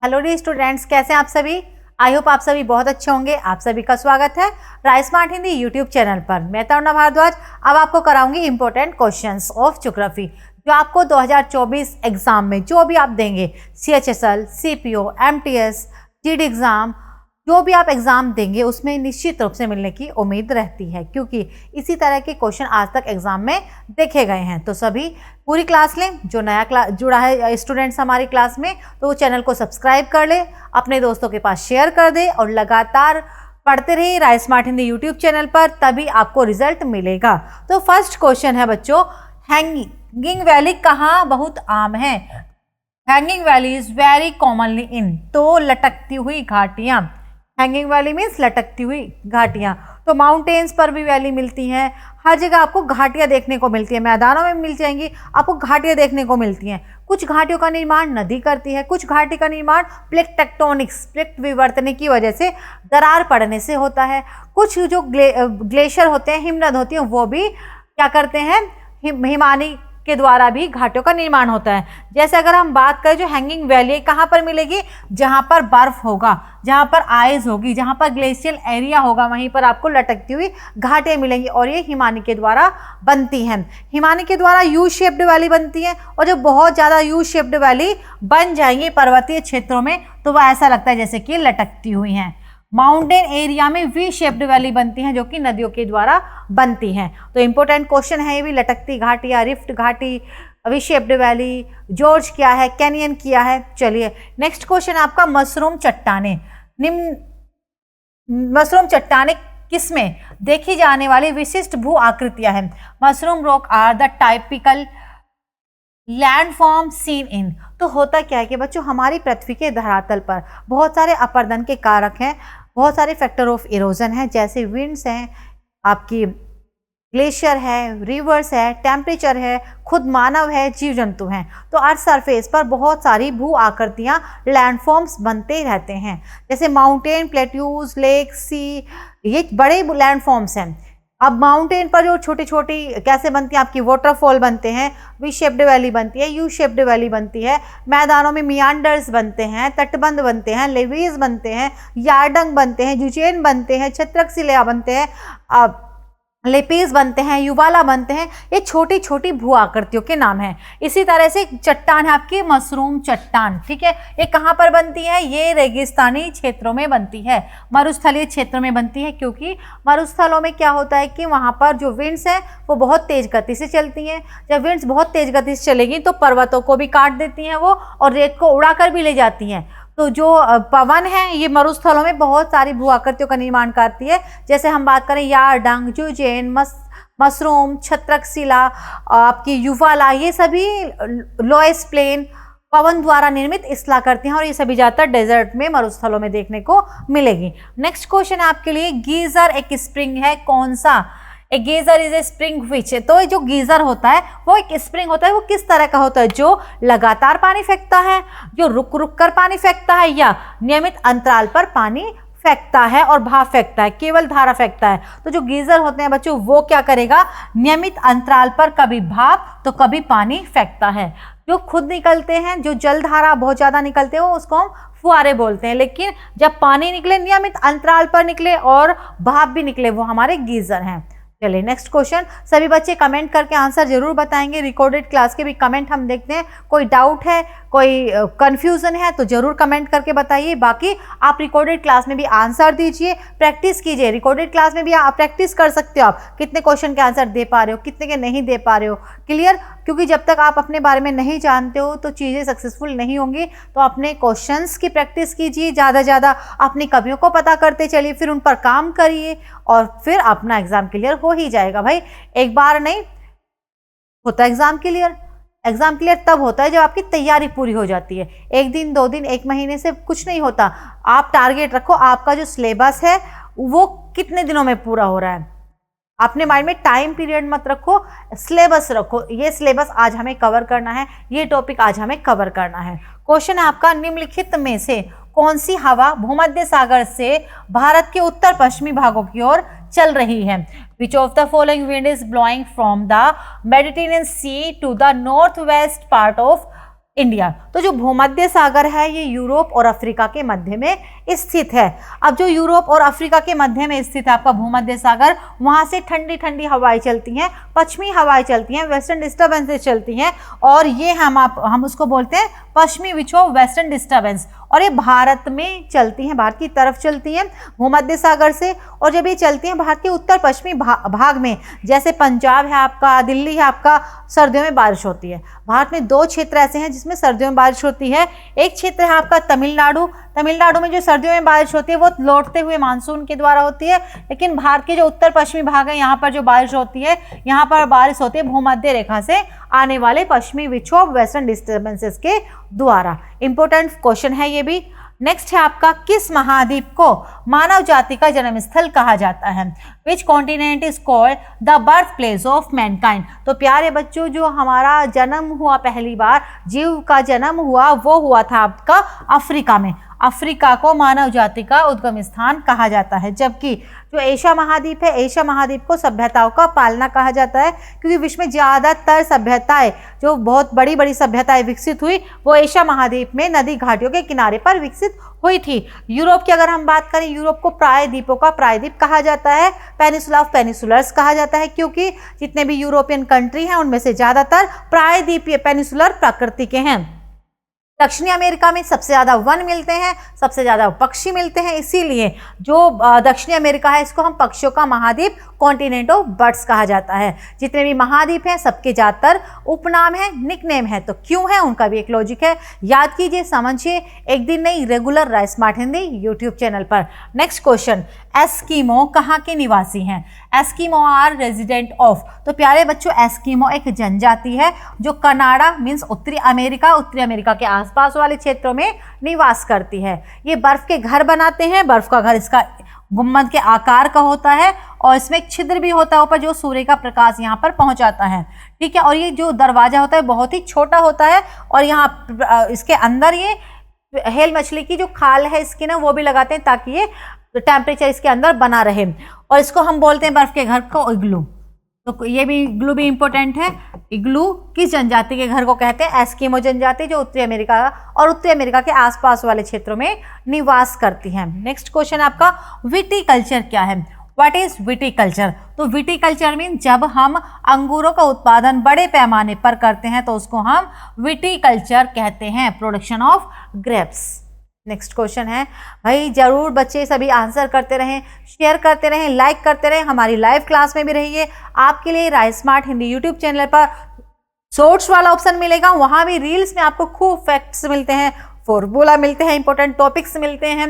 Hello D students, कैसे हैं आप सभी। आई होप आप सभी बहुत अच्छे होंगे। आप सभी का स्वागत है rice smart Hindi YouTube channel पर। मैं तरुणा भारद्वाज अब आपको कराऊंगी इंपॉर्टेंट क्वेश्चंस ऑफ ज्योग्राफी जो आपको 2024 एग्जाम में जो भी आप देंगे, CHSL, CPO, MTS, GD exam, जो भी आप एग्जाम देंगे उसमें निश्चित रूप से मिलने की उम्मीद रहती है, क्योंकि इसी तरह के क्वेश्चन आज तक एग्जाम में देखे गए हैं। तो सभी पूरी क्लास लें। जो नया क्लास जुड़ा है स्टूडेंट्स हमारी क्लास में, तो वो चैनल को सब्सक्राइब कर ले, अपने दोस्तों के पास शेयर कर दे और लगातार पढ़ते रहिए rice smart Hindi YouTube channel पर, तभी आपको रिजल्ट मिलेगा। तो फर्स्ट क्वेश्चन है बच्चों, हैंगिंग वैली कहाँ बहुत आम है। Hanging valley is very commonly in, तो लटकती हुई घाटियां। हैंगिंग वैली मीन्स लटकती हुई घाटियां। तो माउंटेन्स पर भी वैली मिलती हैं, हर जगह आपको घाटियां देखने को मिलती है। मैदानों में मिल जाएंगी, आपको घाटियां देखने को मिलती हैं। कुछ घाटियों का निर्माण नदी करती है, कुछ घाटी का निर्माण प्लेट टेक्टोनिक्स, प्लेट विवर्तन की वजह से दरार पड़ने से होता है। कुछ जो ग्लेशियर होते हैं, हिमनद होती हैं, वो भी क्या करते हैं, हिमानी के द्वारा भी घाटियों का निर्माण होता है। जैसे अगर हम बात करें, जो हैंगिंग वैली कहाँ पर मिलेगी, जहाँ पर बर्फ होगा, जहाँ पर आइस होगी, जहाँ पर ग्लेशियल एरिया होगा, वहीं पर आपको लटकती हुई घाटियाँ मिलेंगी और ये हिमानी के द्वारा बनती हैं। हिमानी के द्वारा यू शेप्ड वैली बनती है, और जब बहुत ज़्यादा यू शेप्ड वैली बन जाएंगी पर्वतीय क्षेत्रों में, तो वह ऐसा लगता है जैसे कि लटकती हुई हैं। माउंटेन एरिया में वी शेप्ड वैली बनती हैं, जो कि नदियों के द्वारा बनती हैं। तो इंपॉर्टेंट क्वेश्चन है ये भी, लटकती घाटियाँ, रिफ्ट घाटी, वी शेप्ड वैली, जॉर्ज क्या है, कैनियन क्या है। चलिए नेक्स्ट क्वेश्चन आपका, मशरूम चट्टानें। मशरूम चट्टानें किसमें देखी जाने वाली विशिष्ट भू आकृतियां हैं। Mushroom rock are the typical landform seen in. तो होता क्या है कि बच्चों, हमारी पृथ्वी के धरातल पर बहुत सारे अपर्दन के कारक हैं, बहुत सारे फैक्टर ऑफ इरोजन हैं, जैसे विंड्स हैं, आपकी ग्लेशियर है, रिवर्स है, टेम्परेचर है, खुद मानव है, जीव जंतु हैं। तो अर्थ सरफेस पर बहुत सारी भू आकृतियाँ, लैंडफॉर्म्स बनते रहते हैं, जैसे माउंटेन, प्लेट्यूज, लेक, सी, ये बड़े लैंडफॉर्म्स हैं। अब माउंटेन पर जो छोटी छोटी कैसे बनती है, आपकी वाटरफॉल बनते हैं, वी शेप्ड वैली बनती है, यू शेप्ड वैली बनती है। मैदानों में मियांडर्स बनते हैं, तटबंध बनते हैं, लेवीज बनते हैं, यार्डंग बनते हैं, जुचेन बनते हैं, छत्रक बनते हैं, लेपीज बनते हैं, युवाला बनते हैं। ये छोटी छोटी भू आकृतियों के नाम हैं। इसी तरह से चट्टान है आपकी मशरूम चट्टान, ठीक है। ये कहाँ पर बनती है, ये रेगिस्तानी क्षेत्रों में बनती है, मरुस्थलीय क्षेत्रों में बनती है, क्योंकि मरुस्थलों में क्या होता है कि वहाँ पर जो विंड्स हैं वो बहुत तेज गति से चलती हैं। जब विंड्स बहुत तेज गति से चलेगी तो पर्वतों को भी काट देती हैं वो, और रेत को उड़ा कर भी ले जाती हैं। तो जो पवन है ये मरुस्थलों में बहुत सारी भू आकृतियों का निर्माण करती है। जैसे हम बात करें यारडंग, जुचेन, मशरूम, छत्रक, आपकी युवाला, ये सभी लोएस प्लेन पवन द्वारा निर्मित इसला करती हैं, और ये सभी ज़्यादातर डेजर्ट में, मरुस्थलों में देखने को मिलेगी। नेक्स्ट क्वेश्चन आपके लिए, गीजर एक स्प्रिंग है, कौन सा। ए गीजर इज ए स्प्रिंग विच। तो जो गीजर होता है वो एक स्प्रिंग होता है, वो किस तरह का होता है, जो लगातार पानी फेंकता है, जो रुक रुक कर पानी फेंकता है, या नियमित अंतराल पर पानी फेंकता है और भाप फेंकता है, केवल धारा फेंकता है। तो जो गीजर होते हैं बच्चों, वो क्या करेगा, नियमित अंतराल पर कभी भाप तो कभी पानी फेंकता है। जो खुद निकलते हैं, जो जलधारा बहुत ज्यादा निकलते हैं, वो उसको हम फुहारे बोलते हैं, लेकिन जब पानी निकले नियमित अंतराल पर निकले और भाप भी निकले, वो हमारे गीजर हैं। चलिए नेक्स्ट क्वेश्चन, सभी बच्चे कमेंट करके आंसर जरूर बताएंगे। रिकॉर्डेड क्लास के भी कमेंट हम देखते हैं, कोई डाउट है, कोई कंफ्यूजन है तो जरूर कमेंट करके बताइए। बाकी आप रिकॉर्डेड क्लास में भी आंसर दीजिए, प्रैक्टिस कीजिए। रिकॉर्डेड क्लास में भी आप प्रैक्टिस कर सकते हो, आप कितने क्वेश्चन के आंसर दे पा रहे हो, कितने के नहीं दे पा रहे हो, क्लियर। क्योंकि जब तक आप अपने बारे में नहीं जानते हो तो चीज़ें सक्सेसफुल नहीं होंगी। तो अपने क्वेश्चंस की प्रैक्टिस कीजिए, ज़्यादा ज़्यादा अपनी कमियों को पता करते चलिए, फिर उन पर काम करिए, और फिर अपना एग्जाम क्लियर हो ही जाएगा। भाई एक बार नहीं होता एग्जाम क्लियर। एग्जाम क्लियर तब होता है जब आपकी तैयारी पूरी हो जाती है। एक दिन, 2 दिन, 1 महीने से कुछ नहीं होता। आप टारगेट रखो, आपका जो सिलेबस है वो कितने दिनों में पूरा हो रहा है। अपने माइंड में टाइम पीरियड मत रखो, सिलेबस रखो, ये सिलेबस आज हमें कवर करना है, ये टॉपिक आज हमें कवर करना है। क्वेश्चन है आपका, निम्नलिखित में से कौन सी हवा भूमध्य सागर से भारत के उत्तर पश्चिमी भागों की ओर चल रही है। Which of the following wind is blowing from the Mediterranean Sea to the northwest part of India. तो जो भूमध्य सागर है ये यूरोप और अफ्रीका के मध्य में स्थित है। अब जो यूरोप और अफ्रीका के मध्य में स्थित है आपका भूमध्य सागर, वहां से ठंडी ठंडी हवाएं चलती हैं, पश्चिमी हवाएं चलती हैं, वेस्टर्न डिस्टर्बेंसेस चलती हैं, और ये हम उसको बोलते हैं पश्चिमी विक्षोभ, वेस्टर्न डिस्टर्बेंस। और ये भारत में चलती हैं, भारत की तरफ चलती हैं भूमध्य सागर से। और जब ये चलती हैं भारत के उत्तर पश्चिमी भाग में, जैसे पंजाब है आपका, दिल्ली है आपका, सर्दियों में बारिश होती है। भारत में 2 क्षेत्र ऐसे हैं जिसमें सर्दियों में बारिश होती है। एक क्षेत्र है आपका तमिलनाडु। तमिलनाडु में जो सर्दियों में बारिश होती है वो लौटते हुए मानसून के द्वारा होती है, लेकिन भारत के जो उत्तर पश्चिमी भाग है यहाँ पर जो बारिश होती है, यहाँ पर बारिश होती है भूमध्य रेखा से आने वाले पश्चिमी विक्षोभ, वेस्टर्न डिस्टर्बेंसेस के द्वारा। इंपॉर्टेंट क्वेश्चन है ये भी। नेक्स्ट है आपका, किस महाद्वीप को मानव जाति का जन्म स्थल कहा जाता है? Which continent is called the birth place of Mankind? तो प्यारे बच्चों, जो हमारा जन्म हुआ, पहली बार जीव का जन्म हुआ, वो हुआ था आपका अफ्रीका में। अफ्रीका को मानव जाति का उद्गम स्थान कहा जाता है। जबकि जो एशिया महाद्वीप है, एशिया महाद्वीप को सभ्यताओं का पालना कहा जाता है, क्योंकि विश्व में ज़्यादातर सभ्यताएं, जो बहुत बड़ी बड़ी सभ्यताएं विकसित हुई, वो एशिया महाद्वीप में नदी घाटियों के किनारे पर विकसित हुई थी। यूरोप की अगर हम बात करें, यूरोप को प्रायद्वीपों का प्रायद्वीप कहा जाता है, पेनिसुला ऑफ पेनिसुलर्स कहा जाता है, क्योंकि जितने भी यूरोपियन कंट्री हैं उनमें से ज़्यादातर प्रायद्वीपीय पेनिसुलर प्रकृति के हैं। दक्षिणी अमेरिका में सबसे ज़्यादा वन मिलते हैं, सबसे ज़्यादा पक्षी मिलते हैं, इसीलिए जो दक्षिणी अमेरिका है इसको हम पक्षियों का महाद्वीप, कॉन्टिनेंट ऑफ बर्ड्स कहा जाता है। जितने भी महाद्वीप हैं सबके ज़्यादातर उपनाम है, निकनेम है। तो क्यों है उनका भी एक लॉजिक है, याद कीजिए, समझिए, एक दिन नहीं, regular rise smart Hindi YouTube channel पर। नेक्स्ट क्वेश्चन, एस्किमो कहाँ के निवासी हैं? Eskimo are resident of. तो प्यारे बच्चों, एस्किमो एक जनजाति है जो कनाडा मीन्स उत्तरी अमेरिका के आसपास वाले क्षेत्रों में निवास करती है। ये बर्फ के घर बनाते हैं। बर्फ का घर इसका गुम्बद के आकार का होता है और इसमें एक छिद्र भी होता है ऊपर, जो सूर्य का प्रकाश यहाँ पर पहुँचाता है। ठीक है, और ये जो दरवाजा होता है बहुत ही छोटा होता है, और यहाँ इसके अंदर ये हेल मछली की जो खाल है इसकी ना, वो भी लगाते हैं ताकि ये टेम्परेचर इसके अंदर बना रहे। और इसको हम बोलते हैं बर्फ के घर को इग्लू। तो ये भी इग्लू भी इंपॉर्टेंट है। इग्लू किस जनजाति के घर को कहते हैं? एस्किमो जनजाति, जो उत्तरी अमेरिका और उत्तरी अमेरिका के आसपास वाले क्षेत्रों में निवास करती है। नेक्स्ट क्वेश्चन आपका, विटीकल्चर क्या है? What is viticulture? तो विटीकल्चर मीन जब हम अंगूरों का उत्पादन बड़े पैमाने पर करते हैं तो उसको हम विटीकल्चर कहते हैं, production of grapes. Next question है, भाई जरूर बच्चे सभी आंसर करते रहें, शेयर करते रहें, लाइक करते रहें, हमारी लाइव क्लास में भी रहिए। आपके लिए rice smart Hindi YouTube channel पर शॉर्ट्स वाला ऑप्शन मिलेगा, वहाँ भी रील्स में आपको खूब फैक्ट्स मिलते हैं, फॉर्मूला मिलते हैं, इंपॉर्टेंट टॉपिक्स मिलते हैं।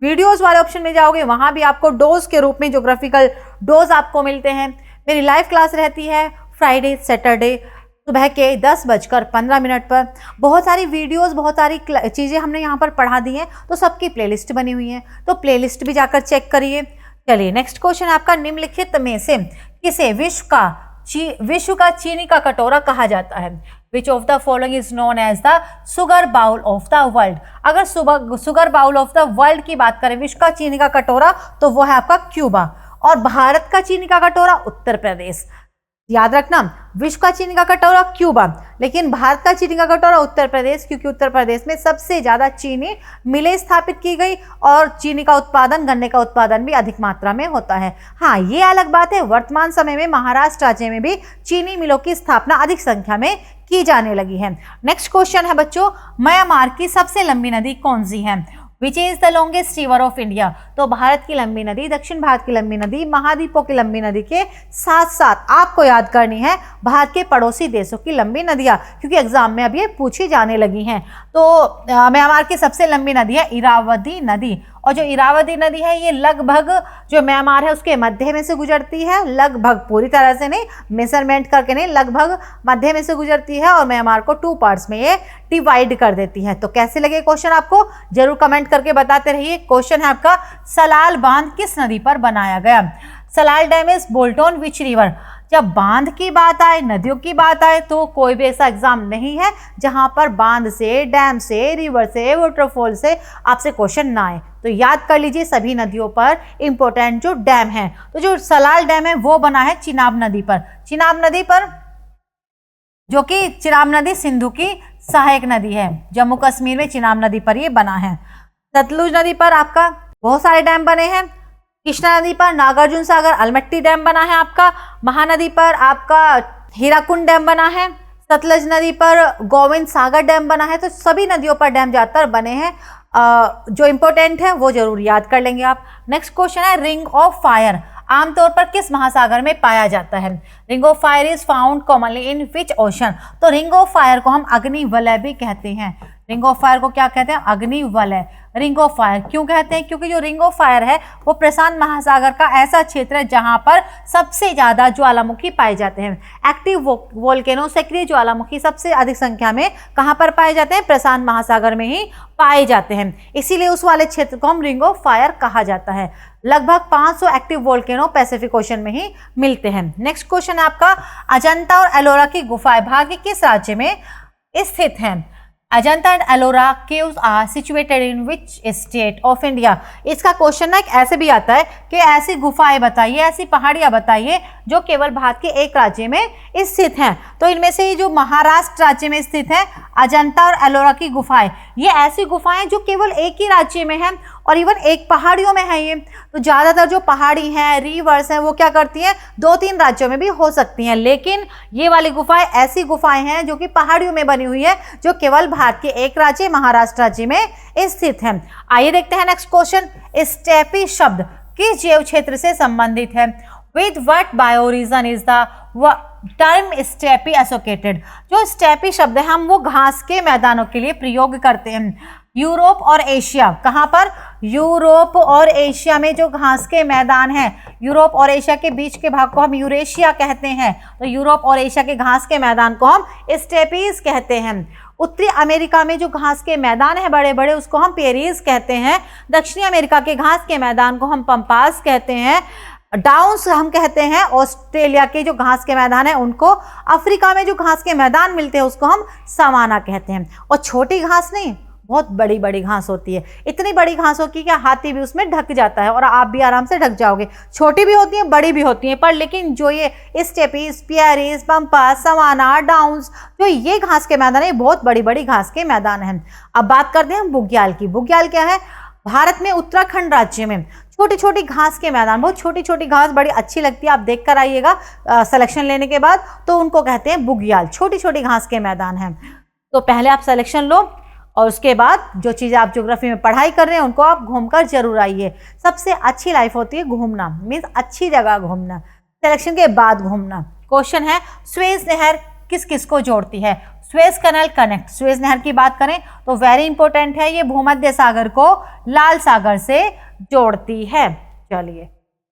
वीडियोस वाले ऑप्शन में जाओगे, वहाँ भी आपको डोज के रूप में ज्योग्राफिकल डोज आपको मिलते हैं। मेरी लाइव क्लास रहती है फ्राइडे सैटरडे सुबह के 10:15 पर। बहुत सारी वीडियोस, बहुत सारी चीज़ें हमने यहाँ पर पढ़ा दी हैं, तो सबकी प्लेलिस्ट बनी हुई है, तो प्लेलिस्ट भी जाकर चेक करिए। चलिए नेक्स्ट क्वेश्चन आपका, निम्नलिखित में से किसे विश्व का चीनी का कटोरा कहा जाता है? Which of the following is known as the sugar bowl of the world? अगर sugar bowl of the world की बात करें, विश्व का चीनी का कटोरा, तो वो है आपका क्यूबा। और भारत का चीनी का कटोरा उत्तर प्रदेश। याद रखना, विश्व का चीनी का कटोरा क्यूबा, लेकिन भारत का चीनी का कटोरा उत्तर प्रदेश, क्योंकि उत्तर प्रदेश में सबसे ज़्यादा चीनी मिलें स्थापित की गई और चीनी का उत्पादन, गन्ने का उत्पादन भी अधिक मात्रा में होता है। हाँ, ये अलग बात है, वर्तमान समय में महाराष्ट्र राज्य में भी चीनी मिलों की स्थापना अधिक संख्या में की जाने लगी है। नेक्स्ट क्वेश्चन है बच्चों, म्यांमार की सबसे लंबी नदी कौन सी है? Which is the longest river of India? तो भारत की लंबी नदी, दक्षिण भारत की लंबी नदी, महाद्वीपों की लंबी नदी के साथ साथ आपको याद करनी है भारत के पड़ोसी देशों की लंबी नदियाँ, क्योंकि एग्जाम में अब ये पूछी जाने लगी हैं। तो म्यांमार की सबसे लंबी नदी है इरावदी नदी, और जो इरावदी नदी है ये लगभग जो म्यांमार है उसके मध्य में से गुजरती है, लगभग पूरी तरह से नहीं, मेजरमेंट करके नहीं, लगभग मध्य में से गुजरती है और म्यांमार को 2 पार्ट्स में ये डिवाइड कर देती है। तो कैसे लगे क्वेश्चन आपको जरूर कमेंट करके बताते रहिए। क्वेश्चन है आपका, सलाल बांध किस नदी पर बनाया गया? Salal dam is bolt on which river? जब बांध की बात आए, नदियों की बात आए, तो कोई भी ऐसा एग्जाम नहीं है जहां पर बांध से, डैम से, रिवर से, वाटरफॉल से आपसे क्वेश्चन ना आए। तो याद कर लीजिए सभी नदियों पर इंपॉर्टेंट जो डैम है। तो जो सलाल डैम है वो बना है चिनाब नदी पर। चिनाब नदी पर, जो कि चिनाब नदी सिंधु की सहायक नदी है। जम्मू कश्मीर में चिनाब नदी पर ये बना है। सतलुज नदी पर आपका बहुत सारे डैम बने हैं। कृष्णा नदी पर नागार्जुन सागर अलमट्टी डैम बना है आपका। महानदी पर आपका हीराकुंड डैम बना है। सतलज नदी पर गोविंद सागर डैम बना है। तो सभी नदियों पर डैम ज़्यादातर बने हैं। जो इम्पोर्टेंट है वो जरूर याद कर लेंगे आप। नेक्स्ट क्वेश्चन है, रिंग ऑफ फायर आमतौर पर किस महासागर में पाया जाता है? Ring of fire is found commonly in which ocean? तो रिंग ऑफ फायर को हम अग्निवलय भी कहते हैं। रिंग ऑफ फायर को क्या कहते हैं? अग्निवलय। रिंग ऑफ फायर क्यों कहते हैं? क्योंकि जो रिंग ऑफ फायर है वो प्रशांत महासागर का ऐसा क्षेत्र है जहां पर सबसे ज्यादा ज्वालामुखी पाए जाते हैं। एक्टिव वोल्केनो, सक्रिय ज्वालामुखी सबसे अधिक संख्या में कहां पर पाए जाते हैं? प्रशांत महासागर में ही पाए जाते हैं। इसीलिए उस वाले क्षेत्र को हम रिंग ऑफ फायर कहा जाता है। लगभग 500 एक्टिव वोल्केनो पैसिफिक ओशन में ही मिलते हैं। नेक्स्ट क्वेश्चन है आपका, अजंता और एलोरा की गुफाएं भारत के किस राज्य में स्थित हैं? Ajanta and Ellora caves are situated in which state of India? इसका क्वेश्चन ना एक ऐसे भी आता है कि ऐसी गुफाएं बताइए, ऐसी पहाड़ियां बताइए जो केवल भारत के एक राज्य में स्थित हैं। तो इनमें से जो महाराष्ट्र राज्य में स्थित है अजंता और एलोरा की गुफाएं, ये ऐसी गुफाएं जो केवल एक ही राज्य में है और इवन एक पहाड़ियों में है। ये तो ज़्यादातर जो पहाड़ी हैं, रिवर्स हैं, वो क्या करती हैं? 2-3 राज्यों में भी हो सकती हैं, लेकिन ये वाली गुफाएं ऐसी गुफाएं हैं जो कि पहाड़ियों में बनी हुई है, जो केवल भारत के एक राज्य महाराष्ट्र राज्य में स्थित है। आइए देखते हैं नेक्स्ट क्वेश्चन, स्टेपी शब्द किस जैव क्षेत्र से संबंधित है? With what bioregion is the term steppe associated? जो स्टेपी शब्द है हम वो घास के मैदानों के लिए प्रयोग करते हैं। यूरोप और एशिया, कहां पर? यूरोप और एशिया में जो घास के मैदान हैं, यूरोप और एशिया के बीच के भाग को हम यूरेशिया कहते हैं। तो यूरोप और एशिया के घास के मैदान को हम स्टेपीज कहते हैं। उत्तरी अमेरिका में जो घास के मैदान है बड़े बड़े, उसको हम पेरीज कहते हैं। दक्षिणी अमेरिका के घास के मैदान को हम पंपास कहते हैं। डाउन्स हम कहते हैं ऑस्ट्रेलिया के जो घास के मैदान है उनको। अफ्रीका में जो घास के मैदान मिलते हैं उसको हम सवाना कहते हैं। और छोटी घास नहीं, बहुत बड़ी बड़ी घास होती है। इतनी बड़ी घास होती है कि हाथी भी उसमें ढक जाता है और आप भी आराम से ढक जाओगे। छोटी भी होती हैं, बड़ी भी होती हैं, पर लेकिन जो ये स्टेपीज, पेरीज, पंपास, सवाना, डाउन्स, जो ये घास के मैदान है, बहुत बड़ी बड़ी घास के मैदान हैं। अब बात करते हैं बुग्याल की। बुग्याल क्या है? भारत में उत्तराखंड राज्य में छोटी छोटी घास के मैदान, बहुत छोटी छोटी घास, बड़ी अच्छी लगती है, आप देख कर आइएगा सिलेक्शन लेने के बाद, तो उनको कहते हैं बुग्याल। छोटी छोटी घास के मैदान हैं। तो पहले आप सिलेक्शन लो और उसके बाद जो चीज़ें आप ज्योग्राफी में पढ़ाई कर रहे हैं उनको आप घूमकर जरूर आइए। सबसे अच्छी लाइफ होती है घूमना, मीन्स अच्छी जगह घूमना, सिलेक्शन के बाद घूमना। क्वेश्चन है, स्वेज नहर किस किस को जोड़ती है? स्वेज कैनाल कनेक्ट, स्वेज नहर की बात करें तो वेरी इंपॉर्टेंट है, ये भूमध्य सागर को लाल सागर से जोड़ती है। चलिए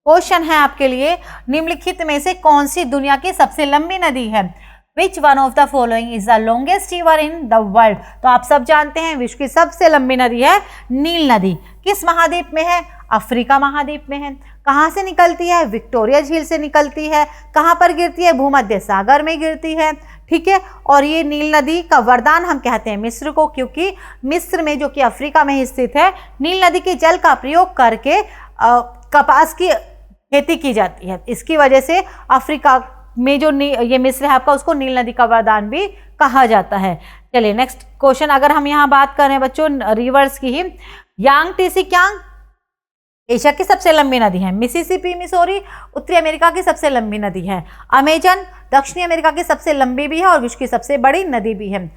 क्वेश्चन है आपके लिए, निम्नलिखित में से कौन सी दुनिया की सबसे लंबी नदी है? Which one of the following is the longest river in the world? तो आप सब जानते हैं विश्व की सबसे लंबी नदी है नील नदी। किस महाद्वीप में है? अफ्रीका महाद्वीप में है। कहाँ से निकलती है? विक्टोरिया झील से निकलती है। कहाँ पर गिरती है? भूमध्य सागर में गिरती है। ठीक है, और ये नील नदी का वरदान हम कहते हैं मिस्र को, क्योंकि मिस्र में जो कि अफ्रीका में स्थित है, नील नदी के जल का प्रयोग करके कपास की खेती की जाती है। इसकी वजह से अफ्रीका में जो ये मिस्र है आपका, उसको नील नदी का वरदान भी कहा जाता है। चलिए नेक्स्ट क्वेश्चन, अगर हम यहाँ बात करें बच्चों रिवर्स की ही, यांगत्से कियांग एशिया की सबसे लंबी नदी है। मिसिसिपी मिसौरी उत्तरी अमेरिका की सबसे लंबी नदी है। अमेजन दक्षिणी अमेरिका की सबसे लंबी भी है और विश्व की सबसे बड़ी नदी भी है।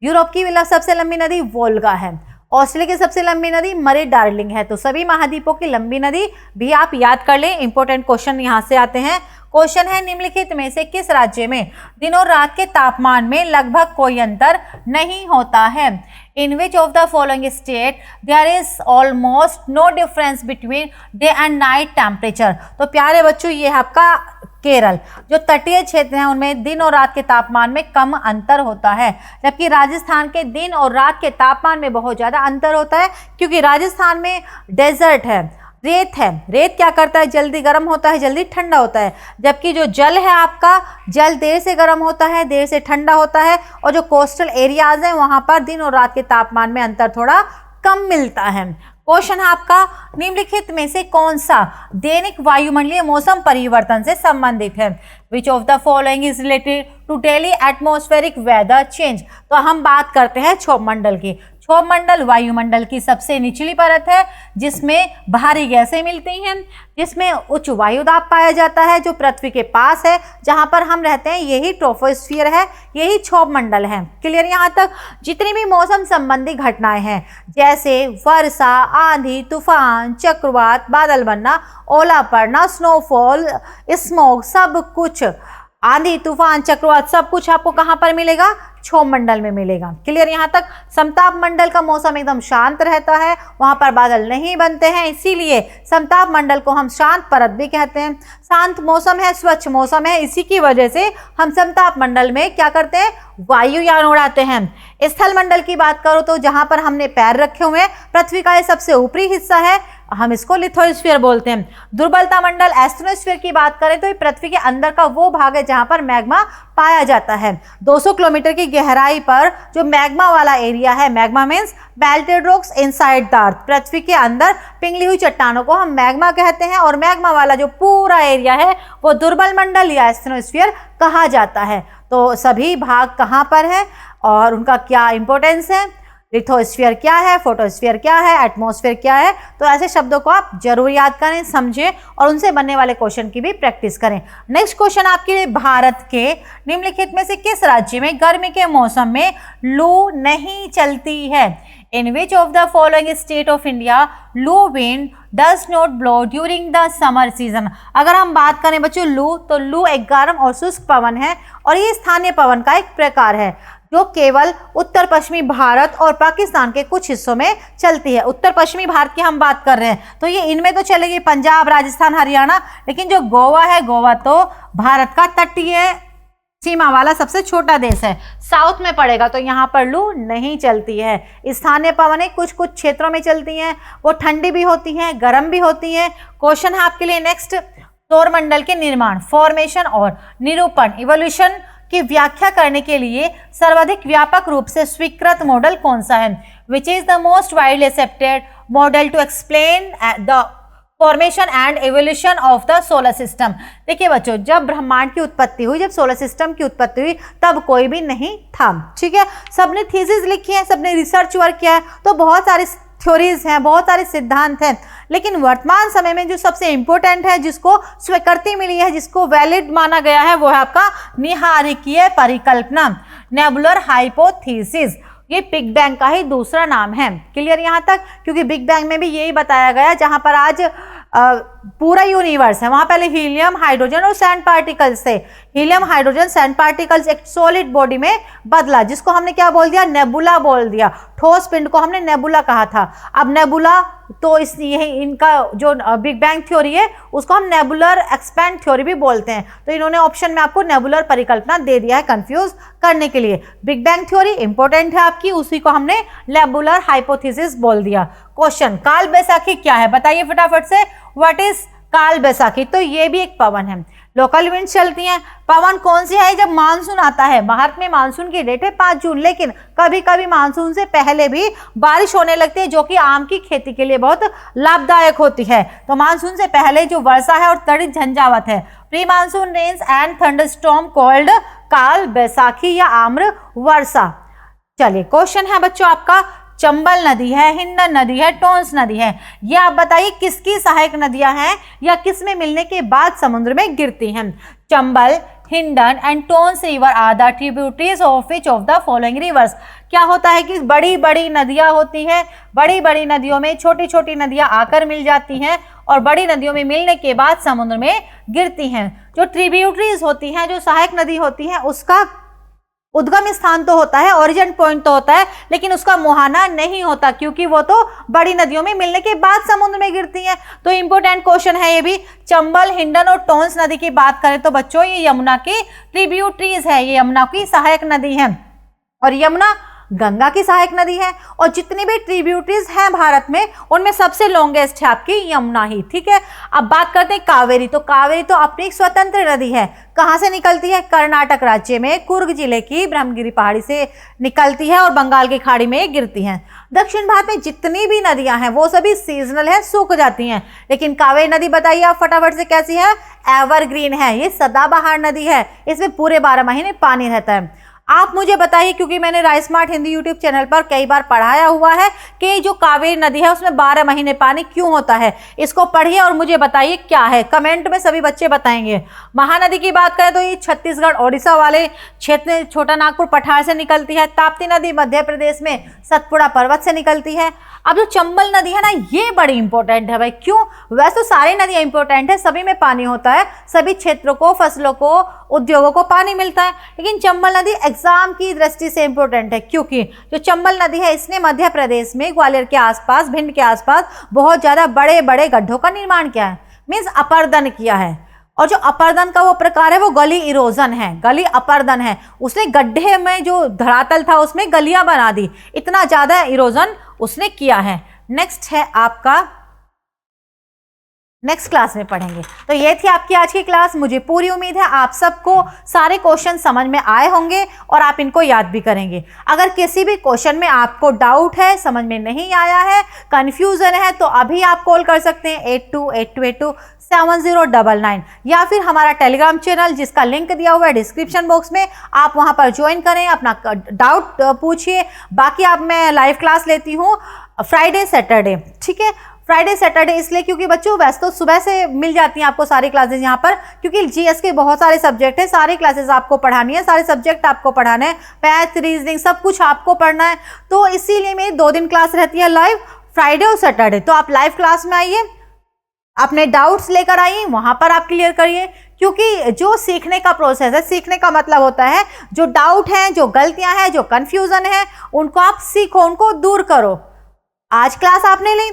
यूरोप की सबसे लंबी नदी वोल्गा है। ऑस्ट्रेलिया की सबसे लंबी नदी मरे डार्लिंग है। तो सभी महाद्वीपों की लंबी नदी भी आप याद कर लें। इंपॉर्टेंट क्वेश्चन यहाँ से आते हैं। क्वेश्चन है, निम्नलिखित में से किस राज्य में दिन और रात के तापमान में लगभग कोई अंतर नहीं होता है? In which of the following state there is almost no difference between day and night temperature? तो प्यारे बच्चों, ये है आपका केरल। जो तटीय क्षेत्र हैं उनमें दिन और रात के तापमान में कम अंतर होता है, जबकि राजस्थान के दिन और रात के तापमान में बहुत ज़्यादा अंतर होता है, क्योंकि राजस्थान में डेजर्ट है, रेत है। रेत क्या करता है? जल्दी गर्म होता है, जल्दी ठंडा होता है, जबकि जो जल है आपका, जल देर से गर्म होता है, देर से ठंडा होता है। और जो कोस्टल एरियाज हैं वहाँ पर दिन और रात के तापमान में अंतर थोड़ा कम मिलता है। क्वेश्चन है आपका, निम्नलिखित में से कौन सा दैनिक वायुमंडलीय मौसम परिवर्तन से संबंधित है? Which of the following is related to daily atmospheric weather change? तो हम बात करते हैं क्षोभ मंडल की। क्षोभ मंडल वायुमंडल की सबसे निचली परत है जिसमें भारी गैसें मिलती हैं, जिसमें उच्च वायुदाब पाया जाता है, जो पृथ्वी के पास है जहां पर हम रहते हैं, यही ट्रोपोस्फियर है, यही क्षोभ मंडल है। क्लियर यहाँ तक? जितनी भी मौसम संबंधी घटनाएं हैं जैसे वर्षा, आंधी, तूफान, चक्रवात, बादल बनना, ओला पड़ना, स्नोफॉल, स्मोक, सब कुछ, आंधी, तूफान, चक्रवात, सब कुछ आपको कहां पर मिलेगा? क्षोभ मंडल में मिलेगा। क्लियर यहाँ तक? समताप मंडल का मौसम एकदम शांत रहता है, वहां पर बादल नहीं बनते हैं, इसीलिए समताप मंडल को हम शांत परत भी कहते हैं। शांत मौसम है, स्वच्छ मौसम है, इसी की वजह से हम समताप मंडल में क्या करते हैं? वायुयान उड़ाते हैं। स्थल मंडल की बात करो तो जहां पर हमने पैर रखे हुए हैं, पृथ्वी का ये सबसे ऊपरी हिस्सा है, हम इसको लिथोस्फीयर बोलते हैं। दुर्बलता मंडल एस्ट्रोनोस्फीयर की बात करें तो ये पृथ्वी के अंदर का वो भाग है जहां पर मैग्मा पाया जाता है। 200 किलोमीटर की गहराई पर जो मैग्मा वाला एरिया है, magma means melted rocks inside the earth, पृथ्वी के अंदर पिघली हुई चट्टानों को हम मैग्मा कहते हैं, और मैग्मा वाला जो पूरा एरिया है वो दुर्बल मंडल या एस्ट्रोनोस्फीयर कहा जाता है। तो सभी भाग कहाँ पर है और उनका क्या इंपॉर्टेंस है? लिथोस्फीयर क्या है, फोटोस्फीयर क्या है, एटमॉस्फेयर क्या है? तो ऐसे शब्दों को आप जरूर याद करें, समझें और उनसे बनने वाले क्वेश्चन की भी प्रैक्टिस करें। नेक्स्ट क्वेश्चन आपके लिए, भारत के निम्नलिखित में से किस राज्य में गर्मी के मौसम में लू नहीं चलती है? In which of the following state of India loo wind does not blow during the summer season? अगर हम बात करें बच्चों लू, तो लू एक गर्म और शुष्क पवन है और ये स्थानीय पवन का एक प्रकार है जो केवल उत्तर पश्चिमी भारत और पाकिस्तान के कुछ हिस्सों में चलती है। उत्तर पश्चिमी भारत की हम बात कर रहे हैं तो ये इनमें तो चलेगी, पंजाब, राजस्थान, हरियाणा, लेकिन जो गोवा है, गोवा तो भारत का तटीय सीमा वाला सबसे छोटा देश है, साउथ में पड़ेगा, तो यहाँ पर लू नहीं चलती है। स्थानीय पवनें कुछ कुछ क्षेत्रों में चलती हैं, वो ठंडी भी होती हैं, गर्म भी होती हैं। क्वेश्चन है आपके लिए नेक्स्ट, सौरमंडल के निर्माण, फॉर्मेशन और निरूपण, इवोल्यूशन की व्याख्या करने के लिए सर्वाधिक व्यापक रूप से स्वीकृत मॉडल कौन सा है? Which is the most widely accepted model to explain the formation and evolution of the solar system? देखिए बच्चों, जब ब्रह्मांड की उत्पत्ति हुई, जब सोलर सिस्टम की उत्पत्ति हुई, तब कोई भी नहीं था, ठीक है। सबने थीसिस लिखी है, सबने रिसर्च वर्क किया है, तो बहुत सारे थ्योरीज हैं, बहुत सारे सिद्धांत हैं, लेकिन वर्तमान समय में जो सबसे इंपॉर्टेंट है, जिसको स्वीकृति मिली है, जिसको वैलिड माना गया है, वो है आपका निहारिकीय परिकल्पना, नेबुलर हाइपोथेसिस। ये बिग बैंग का ही दूसरा नाम है। क्लियर यहाँ तक? क्योंकि बिग बैंग में भी यही बताया गया, जहां पर आज पूरा यूनिवर्स है, वहां पहले हीलियम, हाइड्रोजन और सैंड पार्टिकल्स थे। हीलियम, हाइड्रोजन, सैंड पार्टिकल्स एक सॉलिड बॉडी में बदला, जिसको हमने क्या बोल दिया? नेबुला बोल दिया। ठोस पिंड को हमने नेबुला कहा था। अब नेबुला तो इस यही इनका जो बिग बैंग थ्योरी है उसको हम नेबुलर एक्सपैंड थ्योरी भी बोलते हैं। तो इन्होंने ऑप्शन में आपको नेबुलर परिकल्पना दे दिया है कंफ्यूज करने के लिए। बिग बैंग थ्योरी इंपॉर्टेंट है आपकी, उसी को हमने नेबुलर हाइपोथेसिस बोल दिया। क्वेश्चन, काल बैसाखी क्या है? बताइए फटाफट से, व्हाट इज काल बैसाखी? तो ये भी एक पवन है, लोकल विंड चलती हैं। पवन कौन सी है? जब मानसून आता है। भारत में मानसून की डेट है 5 जून, लेकिन कभी कभी मानसून से पहले भी बारिश होने लगती है, जो कि आम की खेती के लिए बहुत लाभदायक होती है। तो मानसून से पहले जो वर्षा है और तड़ित झंझावत है, pre monsoon rains and thunderstorm called Kal Baisakhi या आम्र वर्षा। चलिए क्वेश्चन है बच्चों आपका, चंबल नदी है, हिंडन नदी है, टोंस नदी है, ये आप बताइए किसकी सहायक नदियां हैं या किस में मिलने के बाद समुद्र में गिरती हैं? Chambal, Hindon and Tons river are the tributaries of which of the following rivers? क्या होता है कि बड़ी बड़ी नदियां होती हैं, बड़ी बड़ी नदियों में छोटी छोटी नदियां आकर मिल जाती हैं और बड़ी नदियों में मिलने के बाद समुद्र में गिरती हैं। जो ट्रिब्यूटरीज होती हैं, जो सहायक नदी होती हैं, उसका उद्गम स्थान तो होता है, ओरिजिन पॉइंट तो होता है, लेकिन उसका मुहाना नहीं होता, क्योंकि वो तो बड़ी नदियों में मिलने के बाद समुद्र में गिरती हैं। तो इंपॉर्टेंट क्वेश्चन है ये भी। चंबल, हिंडन और टोंस नदी की बात करें तो बच्चों ये यमुना की ट्रिब्यूटरीज है, ये यमुना की सहायक नदी है। और यमुना गंगा की सहायक नदी है। और जितनी भी ट्रिब्यूटरीज हैं भारत में उनमें सबसे लॉन्गेस्ट है आपकी यमुना ही, ठीक है। अब बात करते हैं कावेरी। तो कावेरी तो अपनी एक स्वतंत्र नदी है। कहाँ से निकलती है? कर्नाटक राज्य में कुर्ग जिले की ब्रह्मगिरी पहाड़ी से निकलती है और बंगाल की खाड़ी में गिरती हैं। दक्षिण भारत में जितनी भी नदियां हैं वो सभी सीजनल है, सूख जाती हैं, लेकिन कावेरी नदी बताइए आप फटाफट से कैसी है? एवरग्रीन है, ये सदाबहार नदी है, इसमें पूरे 12 महीने पानी रहता है। आप मुझे बताइए, क्योंकि मैंने rice smart Hindi YouTube channel पर कई बार पढ़ाया हुआ है कि जो कावेरी नदी है उसमें 12 महीने पानी क्यों होता है। इसको पढ़िए और मुझे बताइए क्या है, कमेंट में सभी बच्चे बताएंगे। महानदी की बात करें तो ये छत्तीसगढ़ ओडिशा वाले क्षेत्र छोटा नागपुर पठार से निकलती है। ताप्ती नदी मध्य प्रदेश में सतपुड़ा पर्वत से निकलती है। अब जो चंबल नदी है ना, ये बड़ी इंपॉर्टेंट है भाई। क्यों? वैसे तो सारी नदियां इंपॉर्टेंट है, सभी में पानी होता है, सभी क्षेत्रों को, फसलों को, उद्योगों को पानी मिलता है, लेकिन चंबल नदी एग्जाम की दृष्टि से इंपॉर्टेंट है क्योंकि जो चंबल नदी है इसने मध्य प्रदेश में ग्वालियर के आसपास, भिंड के आसपास बहुत ज्यादा बड़े बड़े गड्ढों का निर्माण किया है, मीन्स अपर्दन किया है। और जो अपर्दन का वो प्रकार है वो गली इरोजन है, गली अपर्दन है। उसने गड्ढे में जो धरातल था उसमें गलियां बना दी, इतना ज्यादा इरोजन उसने किया है। नेक्स्ट है आपका, नेक्स्ट क्लास में पढ़ेंगे। तो ये थी आपकी आज की क्लास। मुझे पूरी उम्मीद है आप सबको सारे क्वेश्चन समझ में आए होंगे और आप इनको याद भी करेंगे। अगर किसी भी क्वेश्चन में आपको डाउट है, समझ में नहीं आया है, कंफ्यूजन है, तो अभी आप कॉल कर सकते हैं 8282827099 या फिर हमारा टेलीग्राम चैनल जिसका लिंक दिया हुआ है डिस्क्रिप्शन बॉक्स में, आप वहां पर ज्वाइन करें, अपना डाउट पूछिए। बाकी आप मैं लाइव क्लास लेती हूँ फ्राइडे सैटरडे, ठीक है। फ्राइडे सैटरडे इसलिए क्योंकि बच्चों वैसे तो सुबह से मिल जाती हैं आपको सारी क्लासेस यहाँ पर, क्योंकि जीएस के बहुत सारे सब्जेक्ट है, सारी क्लासेस आपको पढ़ानी है, सारे सब्जेक्ट आपको पढ़ाने हैं, मैथ, रीजनिंग सब कुछ आपको पढ़ना है। तो इसीलिए मेरी 2 दिन क्लास रहती है लाइव, फ्राइडे और सैटरडे। तो आप लाइव क्लास में आइए, अपने डाउट्स लेकर आइए, वहां पर आप क्लियर करिए, क्योंकि जो सीखने का प्रोसेस है, सीखने का मतलब होता है जो डाउट है, जो गलतियां हैं, जो कंफ्यूजन है, उनको आप सीखो, उनको दूर करो। आज क्लास आपने ली,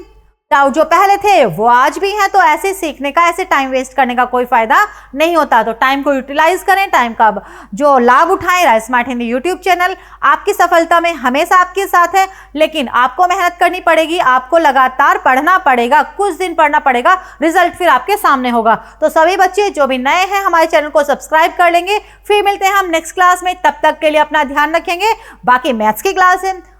डाउट जो पहले थे वो आज भी हैं, तो ऐसे सीखने का, ऐसे टाइम वेस्ट करने का कोई फायदा नहीं होता। तो टाइम को यूटिलाइज करें, टाइम का जो लाभ उठाएं। Rice smart Hindi YouTube channel आपकी सफलता में हमेशा आपके साथ है, लेकिन आपको मेहनत करनी पड़ेगी, आपको लगातार पढ़ना पड़ेगा, कुछ दिन पढ़ना पड़ेगा, रिजल्ट फिर आपके सामने होगा। तो सभी बच्चे जो भी नए हैं हमारे चैनल को सब्सक्राइब कर लेंगे। फिर मिलते हैं हम नेक्स्ट क्लास में, तब तक के लिए अपना ध्यान रखेंगे। बाकी मैथ्स की क्लास है,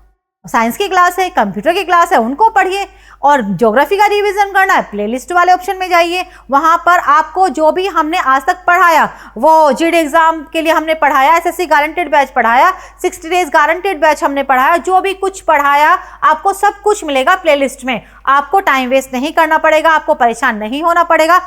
साइंस की क्लास है, कंप्यूटर की क्लास है, उनको पढ़िए। और ज्योग्राफी का रिवीजन करना है, प्लेलिस्ट वाले ऑप्शन में जाइए, वहां पर आपको जो भी हमने आज तक पढ़ाया, वो जीडी एग्जाम के लिए हमने पढ़ाया, एसएससी गारंटेड बैच पढ़ाया, 60 डेज गारंटेड बैच हमने पढ़ाया, जो भी कुछ पढ़ाया आपको सब कुछ मिलेगा प्लेलिस्ट में। आपको टाइम वेस्ट नहीं करना पड़ेगा, आपको परेशान नहीं होना पड़ेगा,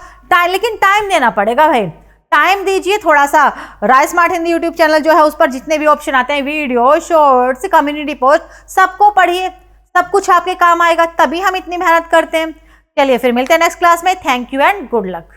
लेकिन टाइम देना पड़ेगा भाई, टाइम दीजिए थोड़ा सा। Rice smart Hindi YouTube channel जो है उस पर जितने भी ऑप्शन आते हैं, वीडियो, शॉर्ट्स, कम्युनिटी पोस्ट, सबको पढ़िए, सब कुछ आपके काम आएगा, तभी हम इतनी मेहनत करते हैं। चलिए फिर मिलते हैं नेक्स्ट क्लास में। Thank you and good luck.